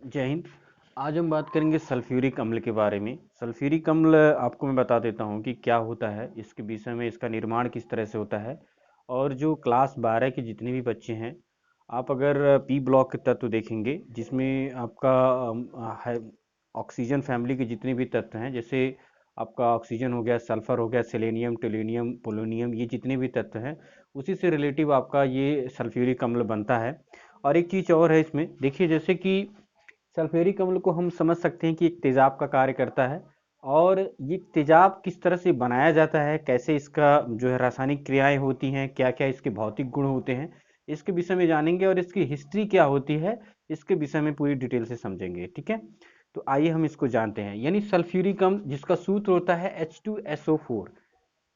जय हिंद। आज हम बात करेंगे सल्फ्यूरिक अम्ल के बारे में। सल्फ्यूरिक अम्ल आपको मैं बता देता हूँ कि क्या होता है, इसके विषय में, इसका निर्माण किस तरह से होता है। और जो क्लास 12 के जितने भी बच्चे हैं, आप अगर पी ब्लॉक के तत्व देखेंगे जिसमें आपका है ऑक्सीजन फैमिली के जितने भी तत्व हैं, जैसे आपका ऑक्सीजन हो गया, सल्फर हो गया, सेलेनियम, टोल्यूनियम, पोलोनियम, ये जितने भी तत्व हैं उसी से रिलेटिव आपका ये सल्फ्यूरिक अम्ल बनता है। और एक चीज़ और है इसमें, देखिए जैसे कि सल्फ्यूरिक अम्ल को हम समझ सकते हैं कि एक तेजाब का कार्य करता है। और ये तेजाब किस तरह से बनाया जाता है, कैसे इसका जो है रासायनिक क्रियाएं होती हैं, क्या क्या इसके भौतिक गुण होते हैं, इसके विषय में जानेंगे। और इसकी हिस्ट्री क्या होती है, इसके विषय में पूरी डिटेल से समझेंगे। ठीक है, तो आइए हम इसको जानते हैं। यानी सल्फ्यूरिक अम्ल जिसका सूत्र होता है H2SO4।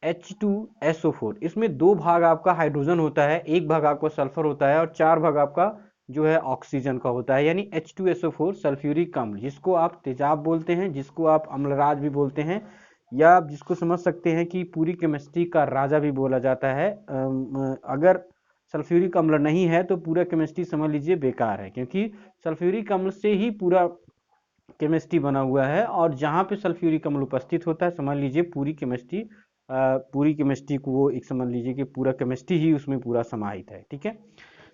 H2SO4, इसमें दो भाग आपका हाइड्रोजन होता है, एक भाग आपका सल्फर होता है और चार भाग आपका जो है ऑक्सीजन का होता है। यानी H2SO4 सल्फ्यूरिक अम्ल, जिसको आप तेजाब बोलते हैं, जिसको आप अम्लराज भी बोलते हैं, या आप जिसको समझ सकते हैं कि पूरी केमिस्ट्री का राजा भी बोला जाता है। अगर सल्फ्यूरिक अम्ल नहीं है तो पूरा केमिस्ट्री समझ लीजिए बेकार है, क्योंकि सल्फ्यूरिक अम्ल से ही पूरा केमिस्ट्री बना हुआ है। और जहाँ पे सल्फ्यूरिक अम्ल उपस्थित होता है, समझ लीजिए पूरी केमिस्ट्री को वो एक समझ लीजिए कि पूरा केमिस्ट्री ही उसमें पूरा समाहित है। ठीक है,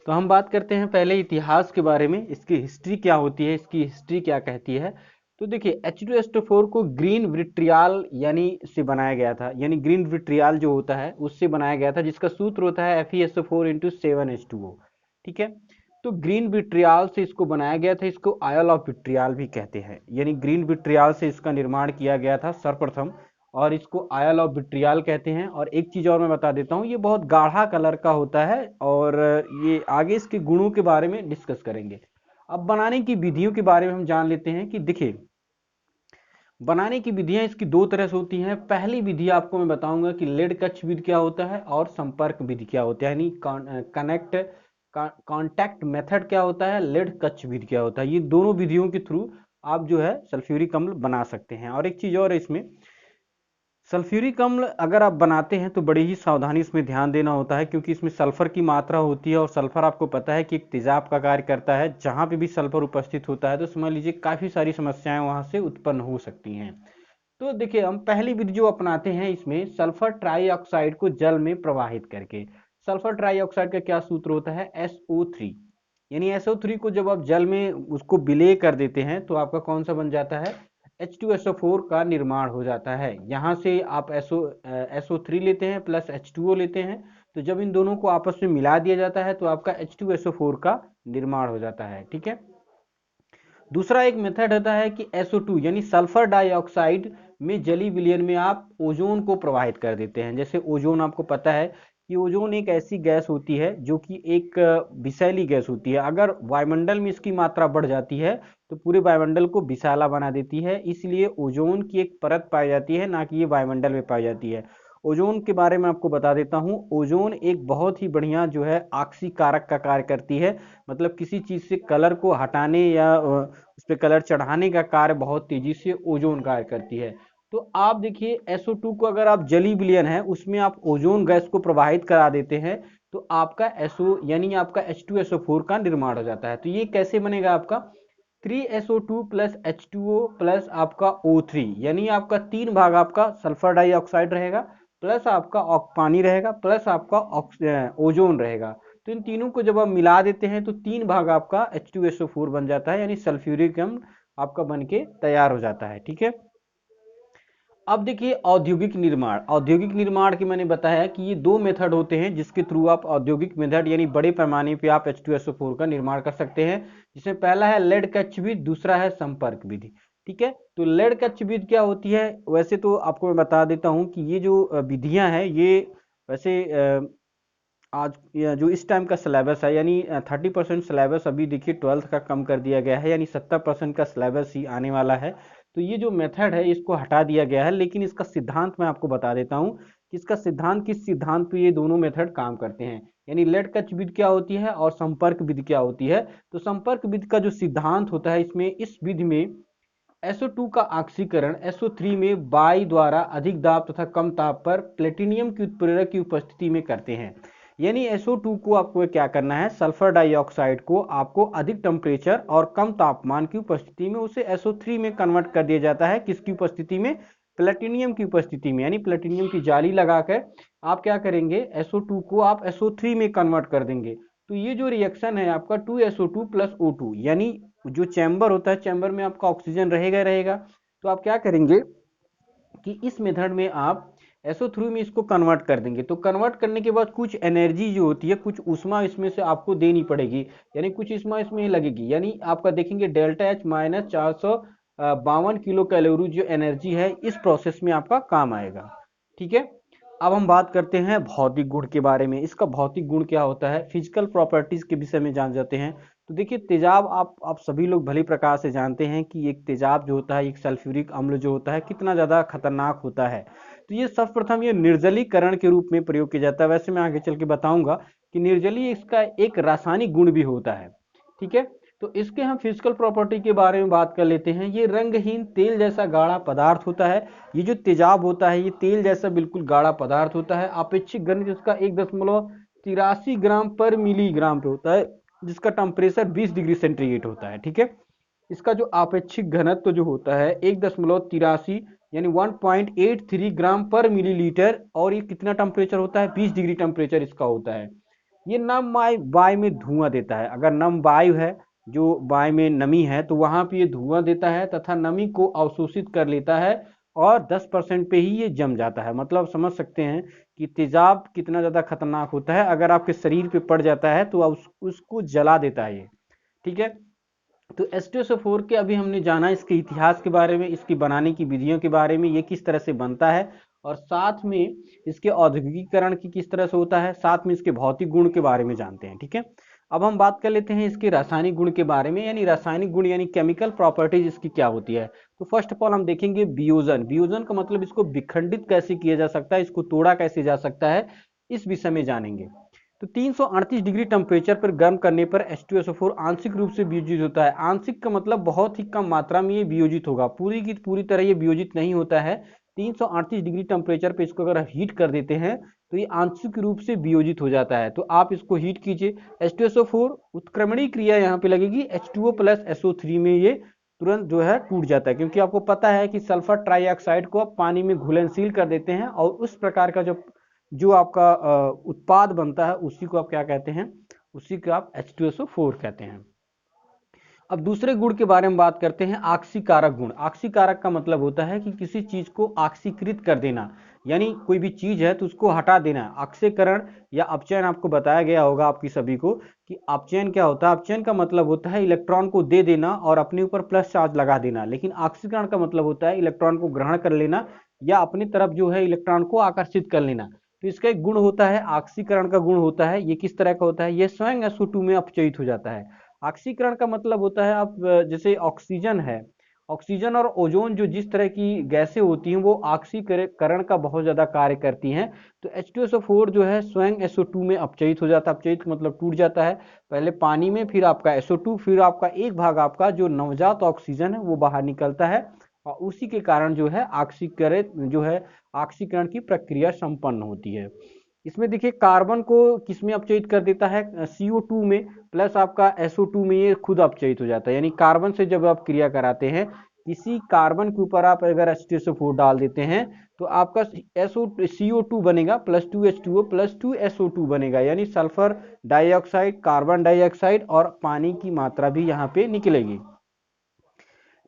तो हम बात करते हैं पहले इतिहास के बारे में, इसकी हिस्ट्री क्या होती है, इसकी हिस्ट्री क्या कहती है। तो देखिए H2SO4 को ग्रीन विट्रियाल यानी से बनाया गया था। यानी ग्रीन विट्रियाल जो होता है उससे बनाया गया था, जिसका सूत्र होता है FeSO4 × 7H2O। ठीक है, तो ग्रीन विट्रियाल से इसको बनाया गया था। इसको आयल ऑफ विट्रियाल भी कहते हैं। यानी ग्रीन विट्रियाल से इसका निर्माण किया गया था सर्वप्रथम, और इसको आयल ऑफ विट्रियाल कहते हैं। और एक चीज और मैं बता देता हूँ, ये बहुत गाढ़ा कलर का होता है। और ये आगे इसके गुणों के बारे में डिस्कस करेंगे। अब बनाने की विधियों के बारे में हम जान लेते हैं कि देखिए, बनाने की विधियां इसकी दो तरह से होती हैं। पहली विधि आपको मैं बताऊंगा कि लेड कच्छ विधि क्या होता है और संपर्क विधि क्या होता है। यानी कनेक्ट कांटेक्ट मेथड क्या होता है, लेड कच्छ विधि क्या होता है। ये दोनों विधियों के थ्रू आप जो है सल्फ्यूरिक अम्ल बना सकते हैं। और एक चीज और है इसमें, सल्फ्यूरिक अम्ल अगर आप बनाते हैं तो बड़ी ही सावधानी इसमें ध्यान देना होता है, क्योंकि इसमें सल्फर की मात्रा होती है। और सल्फर आपको पता है कि एक तेजाब का कार्य करता है। जहां पे भी सल्फर उपस्थित होता है तो समझ लीजिए काफी सारी समस्याएं वहां से उत्पन्न हो सकती हैं। तो देखिए, हम पहली विधि जो अपनाते हैं इसमें सल्फर ट्राईऑक्साइड को जल में प्रवाहित करके। सल्फर ट्राईऑक्साइड का क्या सूत्र होता है, SO3। यानी SO3 को जब आप जल में उसको विलय कर देते हैं तो आपका कौन सा बन जाता है, H2SO4 का निर्माण हो जाता है। यहाँ से आप SO3 लेते हैं प्लस H2O लेते हैं, तो जब इन दोनों को आपस में मिला दिया जाता है तो आपका H2SO4 का निर्माण हो जाता है। ठीक है, दूसरा एक मेथड होता है कि SO2 यानी सल्फर डाइऑक्साइड में जली विलयन में आप ओजोन को प्रवाहित कर देते हैं। जैसे ओजोन आपको पता है कि ओजोन एक ऐसी गैस होती है जो कि एक विषैली गैस होती है। अगर वायुमंडल में इसकी मात्रा बढ़ जाती है तो पूरे वायुमंडल को विषैला बना देती है। इसलिए ओजोन की एक परत पाई जाती है, ना कि ये वायुमंडल में पाई जाती है। ओजोन के बारे में आपको बता देता हूँ, ओजोन एक बहुत ही बढ़िया जो है ऑक्सीकारक का कार्य करती है। मतलब किसी चीज से कलर को हटाने या उस पर कलर चढ़ाने का कार्य बहुत तेजी से ओजोन कार्य करती है। तो आप देखिए SO2 को अगर आप जली विलयन है उसमें आप ओजोन गैस को प्रवाहित करा देते हैं तो आपका SO यानी आपका H2SO4 का निर्माण हो जाता है। तो ये कैसे बनेगा, आपका 3SO2 प्लस H2O प्लस आपका O3, यानी आपका तीन भाग आपका सल्फर डाइऑक्साइड रहेगा, प्लस आपका पानी रहेगा, प्लस आपका ओजोन रहेगा। तो इन तीनों को जब आप मिला देते हैं तो तीन भाग आपका H2SO4 बन जाता है। यानी सल्फ्यूरिक अम्ल आपका बन के तैयार हो जाता है। ठीक है, अब देखिए औद्योगिक निर्माण। औद्योगिक निर्माण की मैंने बताया कि ये दो मेथड होते हैं जिसके थ्रू आप औद्योगिक मेथड यानी बड़े पैमाने पे आप H2SO4 का निर्माण कर सकते हैं। जिसमें पहला है लेड कच्छ विधि, दूसरा है संपर्क विधि। ठीक है, तो लेड कच्छ विधि क्या होती है, वैसे तो आपको मैं बता देता हूँ कि ये जो विधियां हैं ये वैसे आज जो इस टाइम का सिलेबस है, यानी 30% सिलेबस अभी देखिए 12th का कम कर दिया गया है, यानी 70% का सिलेबस ही आने वाला है। तो ये जो मेथड है इसको हटा दिया गया है, लेकिन इसका सिद्धांत मैं आपको बता देता हूँ कि इसका सिद्धांत किस सिद्धांत पे ये दोनों मेथड काम करते हैं। यानी लेड कच्छ विधि क्या होती है और संपर्क विधि क्या होती है। तो संपर्क विधि का जो सिद्धांत होता है, इसमें इस विधि में SO2 का ऑक्सीकरण SO3 में बाई द्वारा अधिक दाब तथा कम ताप पर प्लेटिनियम की उत्प्रेरक की उपस्थिति में करते हैं। यानी SO2 को आपको क्या करना है, सल्फर डाइऑक्साइड को आपको अधिक टेम्परेचर और कम तापमान की उपस्थिति में उसे SO3 में कन्वर्ट कर दिया जाता है। किसकी उपस्थिति में, प्लेटिनियम की उपस्थिति में, यानी प्लेटिनियम की जाली लगाकर आप क्या करेंगे, SO2 को आप SO3 में कन्वर्ट कर देंगे। तो ये जो रिएक्शन है आपका 2SO2 + O2, यानी जो चैम्बर होता है, चैम्बर में आपका ऑक्सीजन रहेगा रहेगा। तो आप क्या करेंगे कि इस मेथड में आप SO3 में इसको कन्वर्ट कर देंगे। तो कन्वर्ट करने के बाद कुछ एनर्जी जो होती है, कुछ ऊष्मा इसमें से आपको देनी पड़ेगी, यानी कुछ ऊष्मा इसमें लगेगी। यानी आपका देखेंगे ΔH - 452 किलो कैलोरी जो एनर्जी है इस प्रोसेस में आपका काम आएगा। ठीक है, अब हम बात करते हैं भौतिक गुण के बारे में। इसका भौतिक गुण क्या होता है, फिजिकल प्रॉपर्टीज के विषय में जान जाते हैं। तो देखिए तेजाब आप सभी लोग भली प्रकार से जानते हैं कि एक तेजाब जो होता है, एक सल्फ्यूरिक अम्ल जो होता है, कितना ज़्यादा खतरनाक होता है। तो ये सर्वप्रथम ये निर्जलीकरण के रूप में प्रयोग किया जाता है। वैसे मैं आगे चल के बताऊंगा कि निर्जली इसका एक रासायनिक गुण भी होता है। ठीक है, तो इसके हम फिजिकल प्रॉपर्टी के बारे में बात कर लेते हैं। ये रंगहीन तेल जैसा गाढ़ा पदार्थ होता है। ये जो तेजाब होता है ये तेल जैसा बिल्कुल गाढ़ा पदार्थ होता है। अपेक्षिक घनत्व इसका 1.83 ग्राम पर मिलीग्राम पे होता है, जिसका टेम्परेचर 20 डिग्री सेंटीग्रेड होता है। ठीक है, इसका जो आपेक्षिक घनत्व जो होता है 1.83 यानी 1.83 ग्राम पर मिलीलीटर, और ये कितना टेम्परेचर होता है, 20 डिग्री टेम्परेचर इसका होता है। ये नम वायु में धुआं देता है। अगर नम वायु है, जो वायु में नमी है, तो वहां पे ये धुआं देता है तथा नमी को अवशोषित कर लेता है और 10% पे ही ये जम जाता है। मतलब समझ सकते हैं कि तेजाब कितना ज्यादा खतरनाक होता है। अगर आपके शरीर पे पड़ जाता है तो उसको जला देता है ये। ठीक है, तो H2SO4 के अभी हमने जाना इसके इतिहास के बारे में, इसकी बनाने की विधियों के बारे में, ये किस तरह से बनता है, और साथ में इसके औद्योगिकीकरण की किस तरह से होता है, साथ में इसके भौतिक गुण के बारे में जानते हैं। ठीक है, अब हम बात कर लेते हैं इसके रासायनिक गुण के बारे में, यानी रासायनिक गुण यानी केमिकल प्रॉपर्टीज इसकी क्या होती है। तो फर्स्ट ऑफ ऑल हम देखेंगे वियोजन। वियोजन का मतलब इसको विखंडित कैसे किया जा सकता है, इसको तोड़ा कैसे जा सकता है, इस विषय में जानेंगे। तो 338 डिग्री टेम्परेचर पर गर्म करने पर H2SO4 आंशिक रूप से वियोजित होता है। आंशिक का मतलब बहुत ही कम मात्रा में ये वियोजित होगा, पूरी की पूरी तरह ये वियोजित नहीं होता है। 338 डिग्री टेम्परेचर पे इसको अगर हीट कर देते हैं तो ये आंशिक रूप से वियोजित हो जाता है। तो आप इसको हीट कीजिए, H2SO4 उत्क्रमणीय क्रिया यहाँ पे लगेगी, H2O + SO3 में ये तुरंत जो है टूट जाता है, क्योंकि आपको पता है कि सल्फर ट्राइऑक्साइड को आप पानी में घुलनशील कर देते हैं और उस प्रकार का जो आपका उत्पाद बनता है उसी को आप क्या कहते हैं, उसी को आप H2SO4 कहते हैं। अब दूसरे गुण के बारे में बात करते हैं, आक्सीकारक गुण। आक्सीकारक का मतलब होता है कि किसी चीज को आक्सीकृत कर देना, यानी कोई भी चीज है तो उसको हटा देना। आक्सीकरण या अपचयन आपको बताया गया होगा आपकी सभी को कि अपचयन क्या होता है। अपचयन का मतलब होता है इलेक्ट्रॉन को दे देना और अपने ऊपर प्लस चार्ज लगा देना, लेकिन आक्सीकरण का मतलब होता है इलेक्ट्रॉन को ग्रहण कर लेना या अपनी तरफ जो है इलेक्ट्रॉन को आकर्षित कर लेना। तो इसका एक गुण होता है आक्सीकरण का गुण होता है। ये किस तरह का होता है, ये स्वयं SO2 में अपचयित हो जाता है। ऑक्सीकरण का मतलब होता है आप जैसे ऑक्सीजन है, ऑक्सीजन और ओजोन जो जिस तरह की गैसें होती हैं वो ऑक्सीकरण का बहुत ज्यादा कार्य करती हैं। तो H2SO4 जो है स्वयं SO2 में अपचयित हो जाता है। अपचयित मतलब टूट जाता है, पहले पानी में, फिर आपका SO2, फिर आपका एक भाग आपका जो नवजात ऑक्सीजन है वो बाहर निकलता है और उसी के कारण जो है ऑक्सीकरण की प्रक्रिया संपन्न होती है। इसमें देखिए कार्बन को किसमें अपचयित कर देता है, CO2 में, प्लस आपका SO2 में ये खुद अपचयित हो जाता है। यानी कार्बन से जब आप क्रिया कराते हैं, किसी कार्बन के ऊपर आप अगर H2SO4 डाल देते हैं तो आपका CO2 बनेगा +2H2O +2SO2 बनेगा, यानी सल्फर डाइऑक्साइड, कार्बन डाइऑक्साइड और पानी की मात्रा भी यहाँ पे निकलेगी।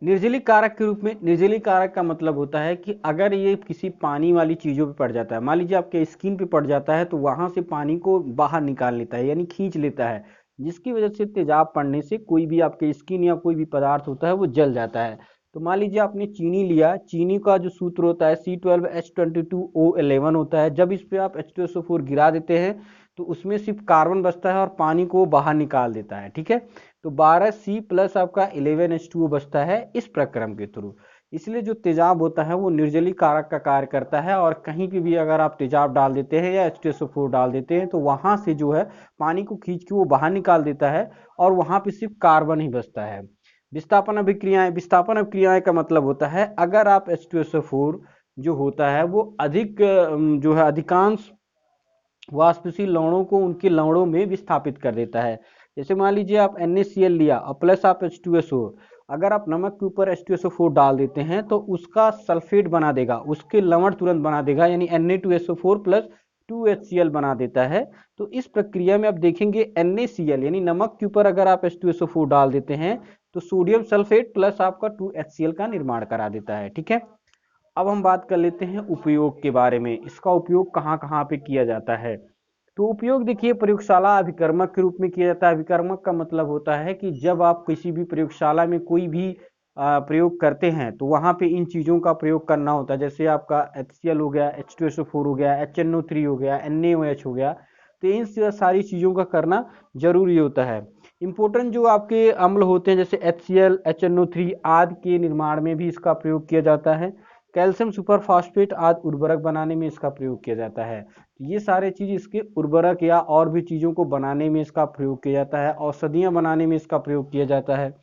निर्जलीक कारक के रूप में, निर्जलीक कारक का मतलब होता है कि अगर ये किसी पानी वाली चीजों पे पड़ जाता है, मान लीजिए आपके स्किन पे पड़ जाता है, तो वहां से पानी को बाहर निकाल लेता है, यानी खींच लेता है, जिसकी वजह से तेजाब पड़ने से कोई भी आपके स्किन या कोई भी पदार्थ होता है वो जल जाता है। तो मान लीजिए आपने चीनी लिया, चीनी का जो सूत्र होता है C12H22O11 होता है। जब इस पे आप H2SO4 गिरा देते हैं तो उसमें सिर्फ कार्बन बचता है और पानी को बाहर निकाल देता है। ठीक है, तो 12C प्लस आपका 11H2O बचता है इस प्रक्रम के थ्रू। इसलिए जो तेजाब होता है वो निर्जलीक कारक का कार्य करता है, और कहीं पे भी अगर आप तेजाब डाल देते हैं या H2SO4 डाल देते हैं तो वहां से जो है पानी को खींच के वो बाहर निकाल देता है और वहां पे सिर्फ कार्बन ही बचता है। विस्थापन अभिक्रियाएं, विस्थापन अभिक्रियाएं का मतलब होता है अगर आप H2SO4 जो होता है वो अधिक जो है अधिकांश वाष्पशील लवणों को उनके लवणों में विस्थापित कर देता है। जैसे मान लीजिए आप NaCl लिया और प्लस आप H2SO, अगर आप नमक के ऊपर H2SO4 डाल देते हैं तो उसका सल्फेट बना देगा, उसके लवण तुरंत बना देगा, यानी Na2SO4 प्लस 2HCl बना देता है। तो इस प्रक्रिया में आप देखेंगे NaCl यानी नमक के ऊपर अगर आप H2SO4 डाल देते हैं तो सोडियम सल्फेट प्लस आपका 2HCl का निर्माण करा देता है। ठीक है, अब हम बात कर लेते हैं उपयोग के बारे में, इसका उपयोग कहाँ कहाँ पे किया जाता है। तो उपयोग देखिए, प्रयोगशाला अभिकर्मक के रूप में किया जाता है। अभिकर्मक का मतलब होता है कि जब आप किसी भी प्रयोगशाला में कोई भी प्रयोग करते हैं तो वहां पे इन चीजों का प्रयोग करना होता है। जैसे आपका HCl हो गया, H2SO4 हो गया, HNO3 हो गया, NaOH हो गया, तो इन सारी चीजों का करना जरूरी होता है। इंपोर्टेंट जो आपके अम्ल होते हैं जैसे HCl, HNO3 आदि के निर्माण में भी इसका प्रयोग किया जाता है। कैल्शियम सुपरफॉस्फेट आदि उर्वरक बनाने में इसका प्रयोग किया जाता है। ये सारे चीज इसके उर्वरक या और भी चीजों को बनाने में इसका प्रयोग किया जाता है। औषधियां बनाने में इसका प्रयोग किया जाता है।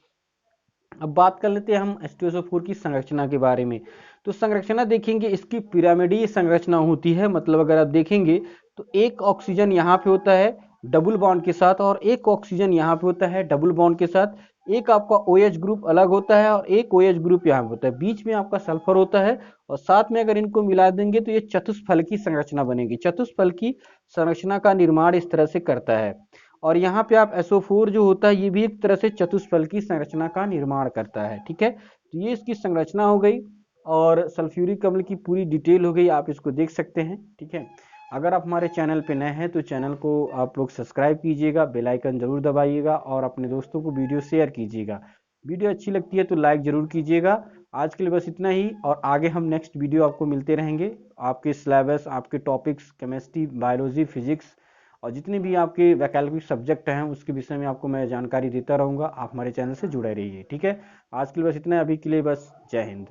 अब बात कर लेते हैं हम H2SO4 की संरचना के बारे में। तो संरचना देखेंगे, इसकी पिरामिडीय संरचना होती है। मतलब अगर आप देखेंगे तो एक ऑक्सीजन यहाँ पे होता है डबल बॉन्ड के साथ, और एक ऑक्सीजन यहाँ पे होता है डबल बॉन्ड के साथ। एक आपका OH ग्रुप अलग होता है और एक OH ग्रुप यहाँ पे होता है, बीच में आपका सल्फर होता है, और साथ में अगर इनको मिला देंगे तो ये चतुष्फलकी संरचना बनेगी। चतुष्फलकी संरचना का निर्माण इस तरह से करता है। और यहाँ पे आप SO4 जो होता है ये भी एक तरह से चतुष्फलकी संरचना का निर्माण करता है। ठीक है, तो ये इसकी संरचना हो गई और सल्फ्यूरिक अम्ल की पूरी डिटेल हो गई, आप इसको देख सकते हैं। ठीक है, अगर आप हमारे चैनल पे नए हैं तो चैनल को आप लोग सब्सक्राइब कीजिएगा, बेल आइकन जरूर दबाइएगा और अपने दोस्तों को वीडियो शेयर कीजिएगा। वीडियो अच्छी लगती है तो लाइक जरूर कीजिएगा। आज के लिए बस इतना ही, और आगे हम नेक्स्ट वीडियो आपको मिलते रहेंगे। आपके सिलेबस, आपके टॉपिक्स, केमिस्ट्री, बायोलॉजी, फिजिक्स और जितने भी आपके वैकल्पिक सब्जेक्ट हैं उसके विषय में आपको मैं जानकारी देता रहूँगा। आप हमारे चैनल से जुड़े रहिए। ठीक है, आज के लिए बस इतना है, अभी के लिए बस जय हिंद।